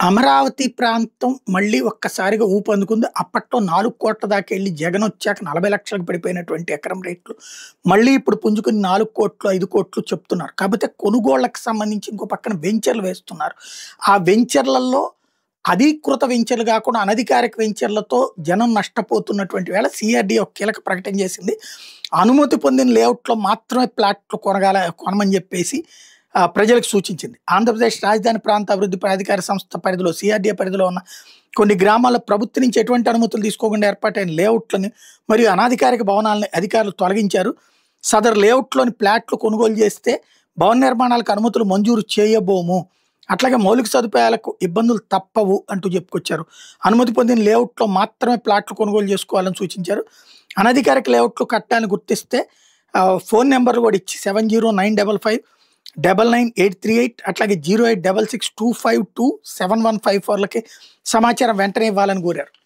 అమరావతి ప్రాంతం మళ్ళీ ఒక్కసారిగా ఊపందుకుంది. అప్పట్లో 4,00,00,000 దాకా ఎళ్లి జగనొచ్చాక 40,00,000కి పడిపోయినటువంటి ఎకరం రేట్లు మళ్ళీ ఇప్పుడు పుంజుకుని 4,00,00,000, 5,00,00,000 చెప్తున్నారు. కాకపోతే కొనుగోళ్ళకి సంబంధించి ఇంకో పక్కన వెంచర్‌లు వేస్తున్నారు. ఆ వెంచర్‌లలో అధీకృత వెంచర్‌లు గాకుండా అనధికారిక వెంచర్‌లతో జనం నష్టపోతున్నటువంటి వేళ సీఆర్‌డీ ఒక కీలక ప్రకటన చేసింది. అనుమతి పొందిన లేఅవుట్‌లో మాత్రమే ప్లాట్లు కొనమని చెప్పేసి ప్రజలకు సూచించింది. ఆంధ్రప్రదేశ్ రాజధాని ప్రాంత అభివృద్ధి ప్రాధికార సంస్థ పరిధిలో సీఆర్‌డీఏ పరిధిలో ఉన్న కొన్ని గ్రామాల్లో ప్రభుత్వం నుంచి ఎటువంటి అనుమతులు తీసుకోకుండా ఏర్పాటైన లేఅవుట్లని మరియు అనాధికారిక భవనాలని అధికారులు తొలగించారు. సదరు లేఅవుట్‌లోని ప్లాట్లు కొనుగోలు చేస్తే భవన నిర్మాణాలకు అనుమతులు మంజూరు చేయబోము. అట్లాగే మౌలిక సదుపాయాలకు ఇబ్బందులు తప్పవు అంటూ చెప్పుకొచ్చారు. అనుమతి పొందిన లేఅవుట్‌లో మాత్రమే ప్లాట్లు కొనుగోలు చేసుకోవాలని సూచించారు. అనధికారిక లేఅవుట్లు కట్టాలని గుర్తిస్తే ఫోన్ నెంబర్లు కూడా ఇచ్చి 7095599838 అట్లాగే 086625271554 సమాచారం వెంటనే ఇవ్వాలని కోరారు.